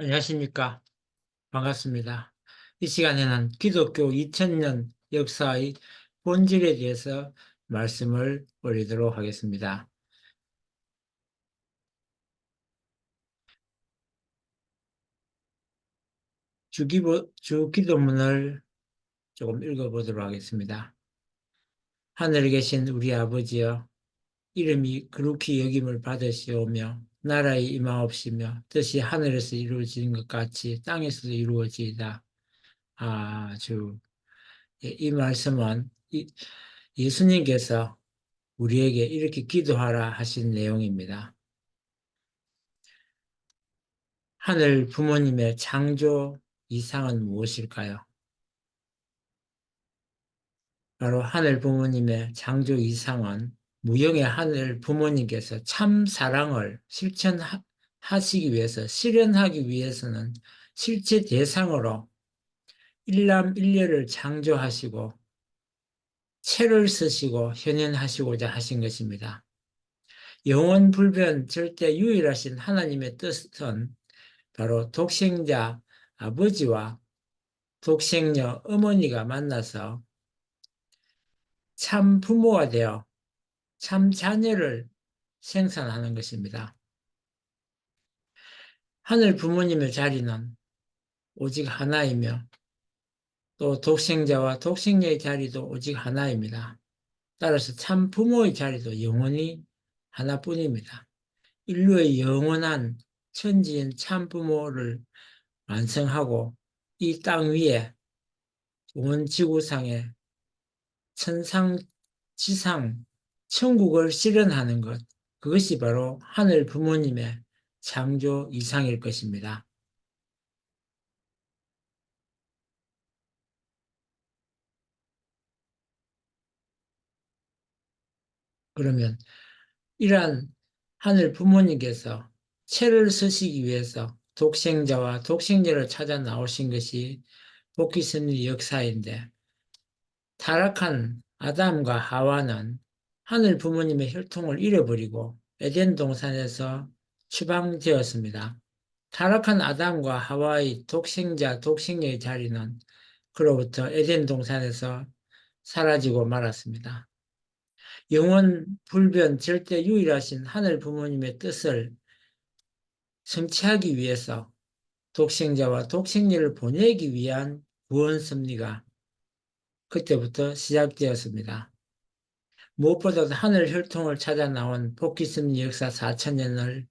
안녕하십니까. 반갑습니다. 이 시간에는 기독교 2000년 역사의 본질에 대해서 말씀을 올리도록 하겠습니다. 주기도문을 조금 읽어보도록 하겠습니다. 하늘에 계신 우리 아버지여, 이름이 거룩히 여김을 받으시오며, 나라의 임하옵시며, 뜻이 하늘에서 이루어지는 것 같이 땅에서도 이루어지이다. 아주, 이 말씀은 예수님께서 우리에게 이렇게 기도하라 하신 내용입니다. 하늘 부모님의 창조 이상은 무엇일까요? 바로 하늘 부모님의 창조 이상은 무형의 하늘 부모님께서 참 사랑을 실천하시기 위해서, 실현하기 위해서는 실제 대상으로 일남일녀를 창조하시고 체를 쓰시고 현현하시고자 하신 것입니다. 영원 불변 절대 유일하신 하나님의 뜻은 바로 독생자 아버지와 독생녀 어머니가 만나서 참 부모가 되어 참 자녀를 생산하는 것입니다. 하늘 부모님의 자리는 오직 하나이며 또 독생자와 독생녀의 자리도 오직 하나입니다. 따라서 참 부모의 자리도 영원히 하나뿐입니다. 인류의 영원한 천지인 참 부모를 완성하고 이 땅 위에 온 지구상에 천상, 지상, 천국을 실현하는 것, 그것이 바로 하늘 부모님의 창조 이상일 것입니다. 그러면 이러한 하늘 부모님께서 채를 쓰시기 위해서 독생자와 독생녀를 찾아 나오신 것이 복귀섭리 역사인데, 타락한 아담과 하와는 하늘 부모님의 혈통을 잃어버리고 에덴 동산에서 추방되었습니다. 타락한 아담과 하와의 독생자, 독생녀의 자리는 그로부터 에덴 동산에서 사라지고 말았습니다. 영원 불변 절대 유일하신 하늘 부모님의 뜻을 성취하기 위해서 독생자와 독생녀를 보내기 위한 구원 섭리가 그때부터 시작되었습니다. 무엇보다도 하늘 혈통을 찾아 나온 복귀 섭리 역사 4천년을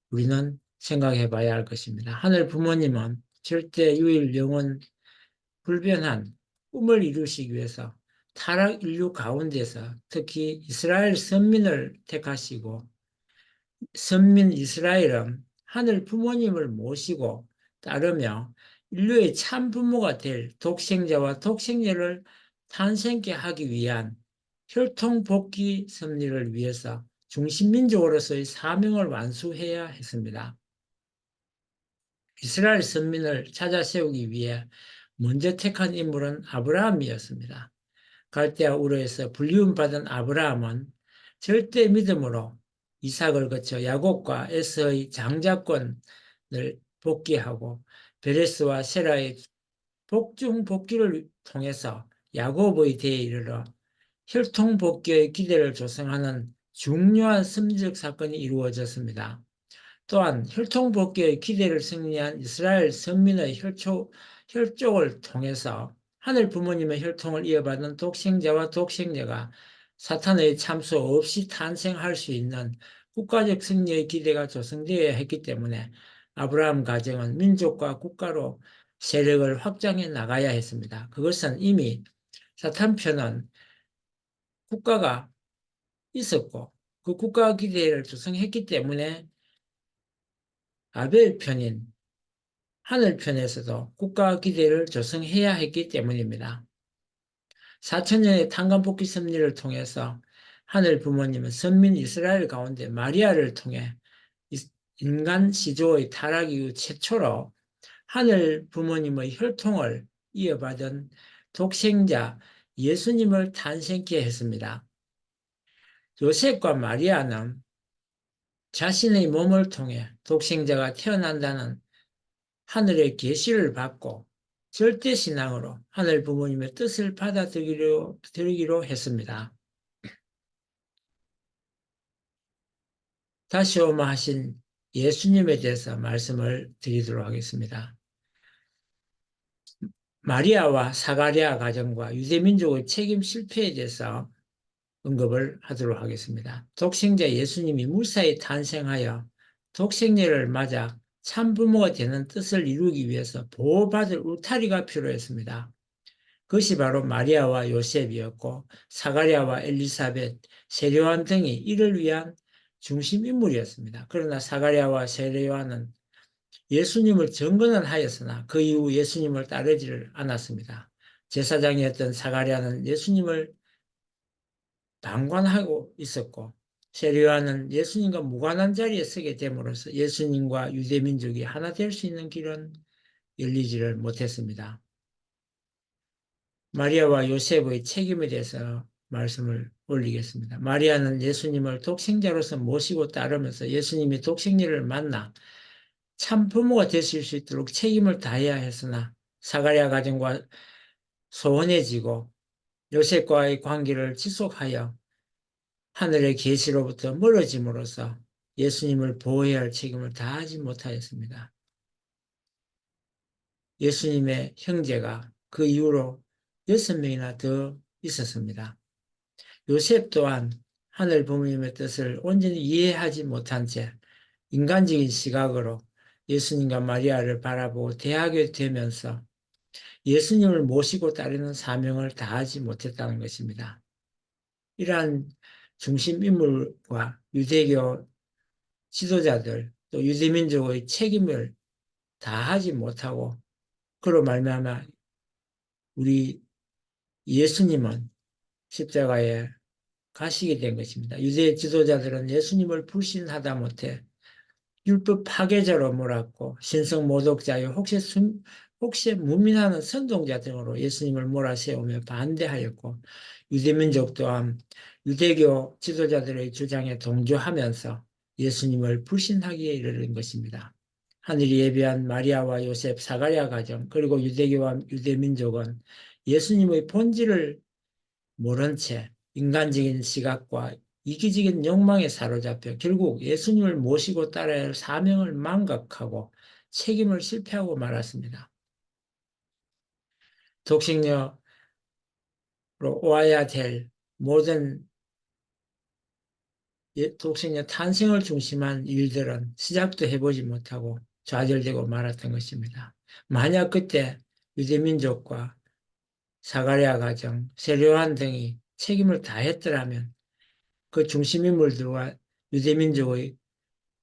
우리는 생각해 봐야 할 것입니다. 하늘 부모님은 절대 유일 영원 불변한 꿈을 이루시기 위해서 타락 인류 가운데서 특히 이스라엘 선민을 택하시고, 선민 이스라엘은 하늘 부모님을 모시고 따르며 인류의 참 부모가 될 독생자와 독생녀를 탄생케 하기 위한 혈통 복귀 섭리를 위해서 중심민족으로서의 사명을 완수해야 했습니다. 이스라엘 선민을 찾아 세우기 위해 먼저 택한 인물은 아브라함이었습니다. 갈대아 우르에서 불리움받은 아브라함은 절대 믿음으로 이삭을 거쳐 야곱과 에서의 장자권을 복귀하고 베레스와 세라의 복중 복귀를 통해서 야곱의 대에 이르러 혈통 복귀의 기대를 조성하는 중요한 섭리적 사건이 이루어졌습니다. 또한 혈통 복귀의 기대를 승리한 이스라엘 선민의 혈족을 통해서 하늘 부모님의 혈통을 이어받은 독생자와 독생녀가 사탄의 참수 없이 탄생할 수 있는 국가적 승리의 기대가 조성되어야 했기 때문에 아브라함 가정은 민족과 국가로 세력을 확장해 나가야 했습니다. 그것은 이미 사탄 편은 국가가 있었고 그 국가 기대를 조성했기 때문에 아벨 편인 하늘 편에서도 국가 기대를 조성해야 했기 때문입니다. 4천년의 탄광복귀 섭리를 통해서 하늘 부모님은 선민 이스라엘 가운데 마리아를 통해 인간 시조의 타락 이후 최초로 하늘 부모님의 혈통을 이어받은 독생자 예수님을 탄생케 했습니다. 요셉과 마리아는 자신의 몸을 통해 독생자가 태어난다는 하늘의 계시를 받고 절대 신앙으로 하늘 부모님의 뜻을 받아들이기로 했습니다. 다시 오마 하신 예수님에 대해서 말씀을 드리도록 하겠습니다. 마리아와 사가랴 가정과 유대민족의 책임 실패에 대해서 언급을 하도록 하겠습니다. 독생자 예수님이 무사히 탄생하여 독생녀를 맞아 참부모가 되는 뜻을 이루기 위해서 보호받을 울타리가 필요했습니다. 그것이 바로 마리아와 요셉이었고 사가랴와 엘리사벳, 세례요한 등이 이를 위한 중심 인물이었습니다. 그러나 사가랴와 세례요한은 예수님을 증거는 하였으나 그 이후 예수님을 따르지를 않았습니다. 제사장이었던 사가랴는 예수님을 방관하고 있었고 세례요한은 예수님과 무관한 자리에 서게 됨으로써 예수님과 유대민족이 하나 될 수 있는 길은 열리지를 못했습니다. 마리아와 요셉의 책임에 대해서 말씀을 올리겠습니다. 마리아는 예수님을 독생자로서 모시고 따르면서 예수님이 독생녀를 만나 참 부모가 되실 수 있도록 책임을 다해야 했으나 사가랴 가정과 소원해지고 요셉과의 관계를 지속하여 하늘의 계시로부터 멀어짐으로써 예수님을 보호해야 할 책임을 다하지 못하였습니다. 예수님의 형제가 그 이후로 6명이나 더 있었습니다. 요셉 또한 하늘 부모님의 뜻을 온전히 이해하지 못한 채 인간적인 시각으로 예수님과 마리아를 바라보고 대하게 되면서 예수님을 모시고 따르는 사명을 다하지 못했다는 것입니다. 이러한 중심 인물과 유대교 지도자들 또 유대민족의 책임을 다하지 못하고 그로 말미암아 우리 예수님은 십자가에 가시게 된 것입니다. 유대 지도자들은 예수님을 불신하다 못해 율법 파괴자로 몰았고 신성 모독자요 혹시 무민하는 선동자 등으로 예수님을 몰아세우며 반대하였고 유대민족 또한 유대교 지도자들의 주장에 동조하면서 예수님을 불신하기에 이르는 것입니다. 하늘이 예비한 마리아와 요셉, 사가랴 가정 그리고 유대교와 유대민족은 예수님의 본질을 모른 채 인간적인 시각과 이기적인 욕망에 사로잡혀 결국 예수님을 모시고 따라야 할 사명을 망각하고 책임을 실패하고 말았습니다. 독생녀로 와야 될 모든 독생녀 탄생을 중심한 일들은 시작도 해보지 못하고 좌절되고 말았던 것입니다. 만약 그때 유대민족과 사가랴 가정, 세례요한 등이 책임을 다했더라면 그 중심인물들과 유대민족의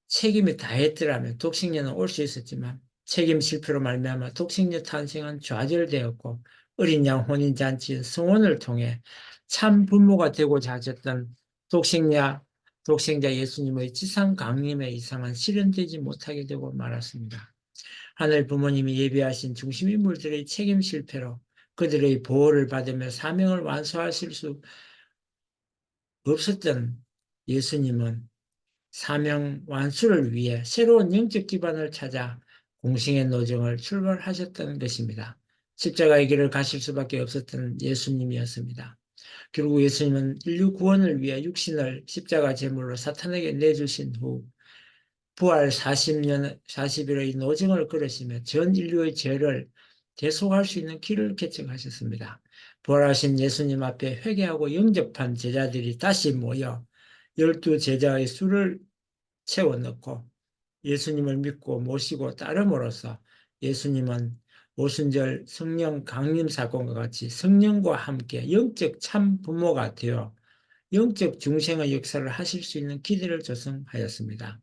책임이 다했더라면 독생녀는 올 수 있었지만 책임 실패로 말미암아 독생녀 탄생은 좌절되었고 어린 양 혼인잔치 성혼을 통해 참 부모가 되고자 하셨던 독생자 예수님의 지상 강림의 이상은 실현되지 못하게 되고 말았습니다. 하늘 부모님이 예비하신 중심인물들의 책임 실패로 그들의 보호를 받으며 사명을 완수하실 수 없었던 예수님은 사명 완수를 위해 새로운 영적 기반을 찾아 공생의 노정을 출발하셨던 것입니다. 십자가의 길을 가실 수밖에 없었던 예수님이었습니다. 결국 예수님은 인류 구원을 위해 육신을 십자가 제물로 사탄에게 내주신 후 부활 40일의 노정을 걸으시며 전 인류의 죄를 대속할 수 있는 길을 개척하셨습니다. 부활하신 예수님 앞에 회개하고 영접한 제자들이 다시 모여 12제자의 수를 채워넣고 예수님을 믿고 모시고 따름으로써 예수님은 오순절 성령 강림 사건과 같이 성령과 함께 영적 참 부모가 되어 영적 중생의 역사를 하실 수 있는 기대를 조성하였습니다.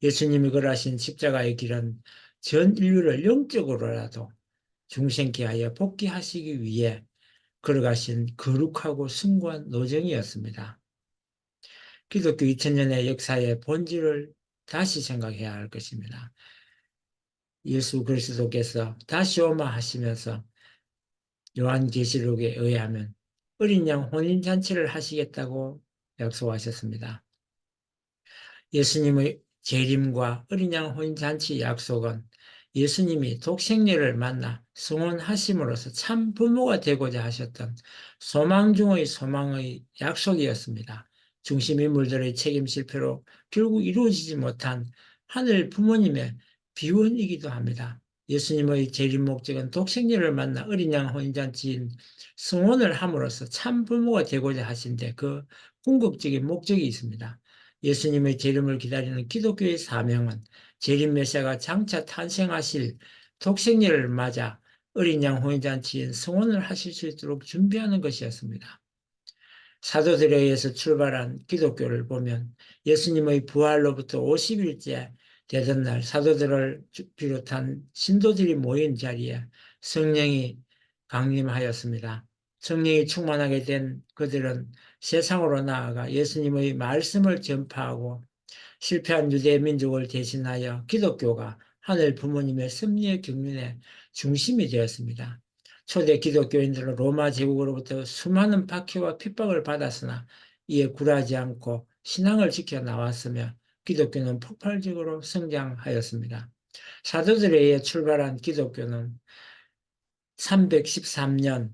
예수님이 걸으신 십자가의 길은 전 인류를 영적으로라도 중생케 하여 복귀하시기 위해 걸어가신 거룩하고 숭고한 노정이었습니다. 기독교 2000년의 역사의 본질을 다시 생각해야 할 것입니다. 예수 그리스도께서 다시 오마 하시면서 요한계시록에 의하면 어린 양 혼인잔치를 하시겠다고 약속하셨습니다. 예수님의 재림과 어린 양 혼인잔치 약속은 예수님이 독생녀를 만나 성혼하심으로써 참 부모가 되고자 하셨던 소망 중의 소망의 약속이었습니다. 중심 인물들의 책임 실패로 결국 이루어지지 못한 하늘 부모님의 비원이기도 합니다. 예수님의 재림 목적은 독생녀를 만나 어린 양 혼인잔치인 성혼을 함으로써 참 부모가 되고자 하신데 그 궁극적인 목적이 있습니다. 예수님의 재림을 기다리는 기독교의 사명은 재림 메시아가 장차 탄생하실 독생녀를 맞아 어린 양 혼인잔치인 성혼을 하실 수 있도록 준비하는 것이었습니다. 사도들에 의해서 출발한 기독교를 보면 예수님의 부활로부터 50일째 되던 날 사도들을 비롯한 신도들이 모인 자리에 성령이 강림하였습니다. 성령이 충만하게 된 그들은 세상으로 나아가 예수님의 말씀을 전파하고 실패한 유대 민족을 대신하여 기독교가 하늘 부모님의 섭리의 경륜의 중심이 되었습니다. 초대 기독교인들은 로마 제국으로부터 수많은 박해와 핍박을 받았으나 이에 굴하지 않고 신앙을 지켜 나왔으며 기독교는 폭발적으로 성장하였습니다. 사도들에 의해 출발한 기독교는 313년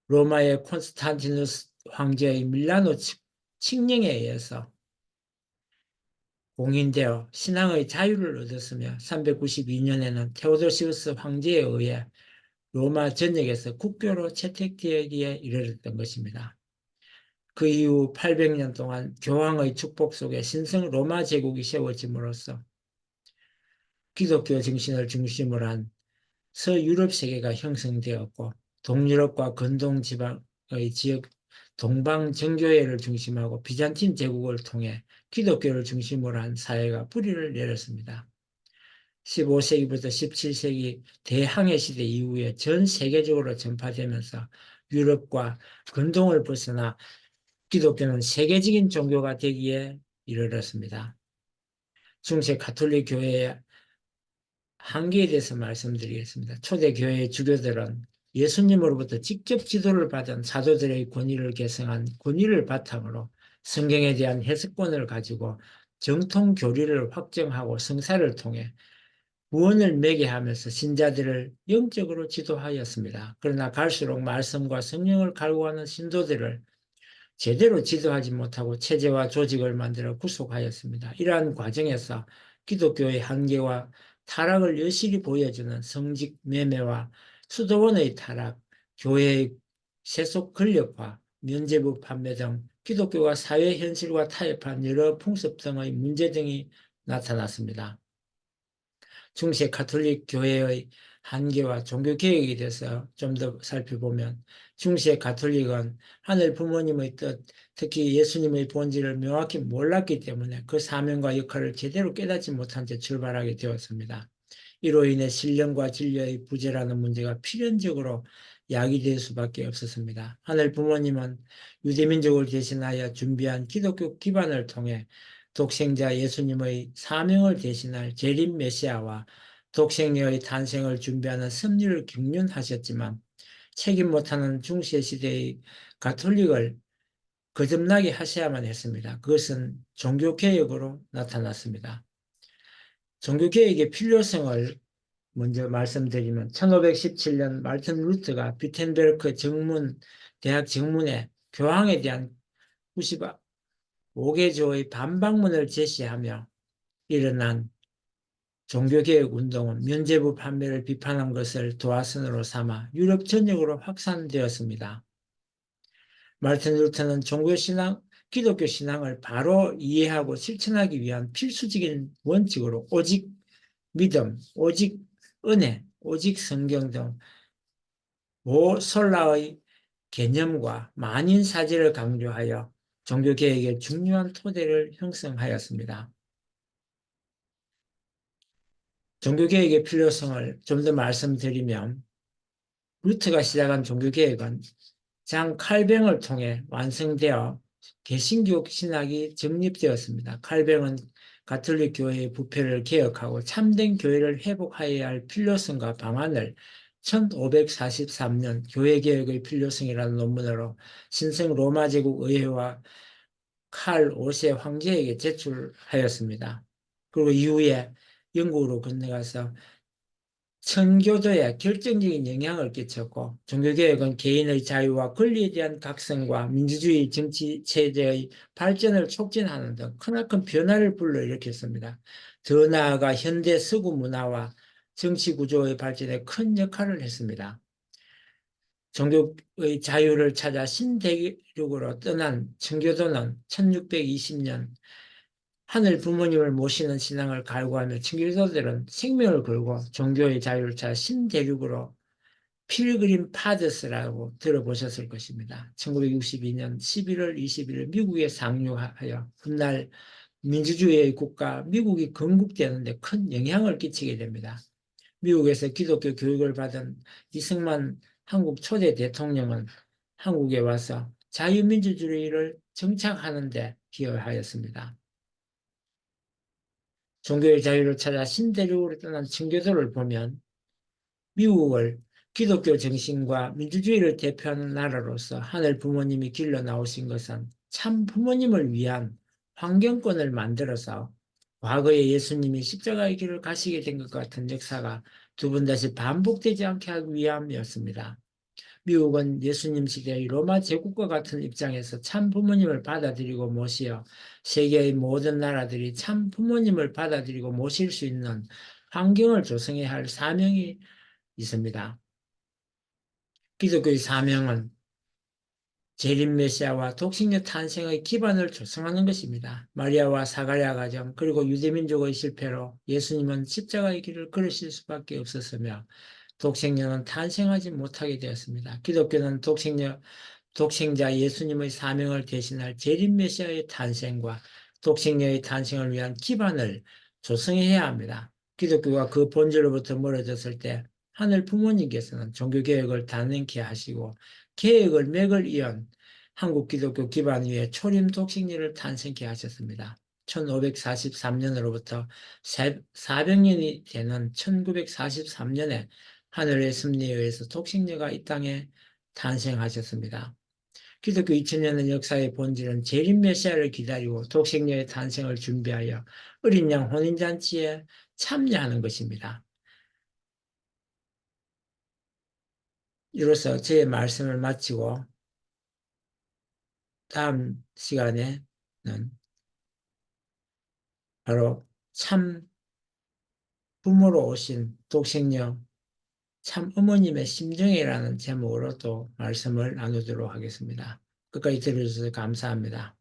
로마의 콘스탄티누스 황제의 밀라노 칙령에 의해서 공인되어 신앙의 자유를 얻었으며 392년에는 테오도시우스 황제에 의해 로마 전역에서 국교로 채택되기에 이르렀던 것입니다. 그 이후 800년 동안 교황의 축복 속에 신성 로마 제국이 세워짐으로써 기독교 정신을 중심으로 한 서유럽 세계가 형성되었고 동유럽과 근동 지방의 지역 동방 정교회를 중심하고 비잔틴 제국을 통해 기독교를 중심으로 한 사회가 뿌리를 내렸습니다. 15세기부터 17세기 대항해 시대 이후에 전 세계적으로 전파되면서 유럽과 근동을 벗어나 기독교는 세계적인 종교가 되기에 이르렀습니다. 중세 가톨릭 교회의 한계에 대해서 말씀드리겠습니다. 초대 교회의 주교들은 예수님으로부터 직접 지도를 받은 사도들의 권위를 계승한 권위를 바탕으로 성경에 대한 해석권을 가지고 정통 교리를 확정하고 성사를 통해 구원을 매게 하면서 신자들을 영적으로 지도하였습니다. 그러나 갈수록 말씀과 성령을 갈구하는 신도들을 제대로 지도하지 못하고 체제와 조직을 만들어 구속하였습니다. 이러한 과정에서 기독교의 한계와 타락을 여실히 보여주는 성직 매매와 수도원의 타락, 교회의 세속 권력화, 면죄부 판매 등 기독교가 사회 현실과 타협한 여러 풍습 등의 문제 등이 나타났습니다. 중세 가톨릭 교회의 한계와 종교개혁에 대해서 좀 더 살펴보면 중세 가톨릭은 하늘 부모님의 뜻, 특히 예수님의 본질을 명확히 몰랐기 때문에 그 사명과 역할을 제대로 깨닫지 못한 채 출발하게 되었습니다. 이로 인해 신령과 진료의 부재라는 문제가 필연적으로 야기될 수밖에 없었습니다. 하늘 부모님은 유대민족을 대신하여 준비한 기독교 기반을 통해 독생자 예수님의 사명을 대신할 재림 메시아와 독생녀의 탄생을 준비하는 섭리를 경륜하셨지만 책임 못하는 중세시대의 가톨릭을 거듭나게 하셔야만 했습니다. 그것은 종교개혁으로 나타났습니다. 종교개혁의 필요성을 먼저 말씀드리면 1517년 말틴 루트가 비텐베르크 대학 정문에 교황에 대한 95개조의 반박문을 제시하며 일어난 종교개혁 운동은 면죄부 판매를 비판한 것을 도화선으로 삼아 유럽 전역으로 확산되었습니다. 마르틴 루터는 기독교 신앙을 바로 이해하고 실천하기 위한 필수적인 원칙으로 오직 믿음, 오직 은혜, 오직 성경 등 모솔라의 개념과 만인사제를 강조하여 종교개혁의 중요한 토대를 형성하였습니다. 종교개혁의 필요성을 좀 더 말씀드리면 루트가 시작한 종교개혁은 장 칼뱅을 통해 완성되어 개신교 신학이 정립되었습니다. 칼뱅은 가톨릭 교회의 부패를 개혁하고 참된 교회를 회복하여야 할 필요성과 방안을 1543년 교회개혁의 필요성이라는 논문으로 신성 로마 제국 의회와 칼 5세 황제에게 제출하였습니다. 그리고 이후에 영국으로 건너가서 천교도에 결정적인 영향을 끼쳤고 종교개혁은 개인의 자유와 권리에 대한 각성과 민주주의 정치 체제의 발전을 촉진하는 등 크나큰 변화를 불러일으켰습니다. 더 나아가 현대 서구 문화와 정치 구조의 발전에 큰 역할을 했습니다. 종교의 자유를 찾아 신대륙으로 떠난 청교도는 1620년 하늘 부모님을 모시는 신앙을 갈구하며 청교도들은 생명을 걸고 종교의 자유를 찾아 신대륙으로 필그림 파더스라고 들어보셨을 것입니다. 1962년 11월 21일 미국에 상륙하여 훗날 민주주의의 국가 미국이 건국되는데 큰 영향을 끼치게 됩니다. 미국에서 기독교 교육을 받은 이승만 한국 초대 대통령은 한국에 와서 자유민주주의를 정착하는 데 기여하였습니다. 종교의 자유를 찾아 신대륙으로 떠난 청교도를 보면 미국을 기독교 정신과 민주주의를 대표하는 나라로서 하늘 부모님이 길러 나오신 것은 참 부모님을 위한 환경권을 만들어서 과거에 예수님이 십자가의 길을 가시게 된 것 같은 역사가 두 번 다시 반복되지 않게 하기 위함이었습니다. 미국은 예수님 시대의 로마 제국과 같은 입장에서 참 부모님을 받아들이고 모시어 세계의 모든 나라들이 참 부모님을 받아들이고 모실 수 있는 환경을 조성해야 할 사명이 있습니다. 기독교의 사명은 재림 메시아와 독생자 탄생의 기반을 조성하는 것입니다. 마리아와 사가랴 가정 그리고 유대민족의 실패로 예수님은 십자가의 길을 걸으실 수밖에 없었으며 독생자는 탄생하지 못하게 되었습니다. 기독교는 독생자 예수님의 사명을 대신할 재림 메시아의 탄생과 독생자의 탄생을 위한 기반을 조성해야 합니다. 기독교가 그 본질로부터 멀어졌을 때 하늘 부모님께서는 종교개혁을 단행케 하시고 개혁을 맥을 이은 한국 기독교 기반 위에 초림 독생리를 탄생케 하셨습니다. 1543년으로부터 400년이 되는 1943년에 하늘의 섭리에 의해서 독생녀가 이 땅에 탄생하셨습니다. 기독교 2000년의 역사의 본질은 재림 메시아를 기다리고 독생녀의 탄생을 준비하여 어린 양 혼인잔치에 참여하는 것입니다. 이로써 제 말씀을 마치고 다음 시간에는 바로 참 부모로 오신 독생녀 참 어머님의 심정이라는 제목으로 또 말씀을 나누도록 하겠습니다. 끝까지 들어주셔서 감사합니다.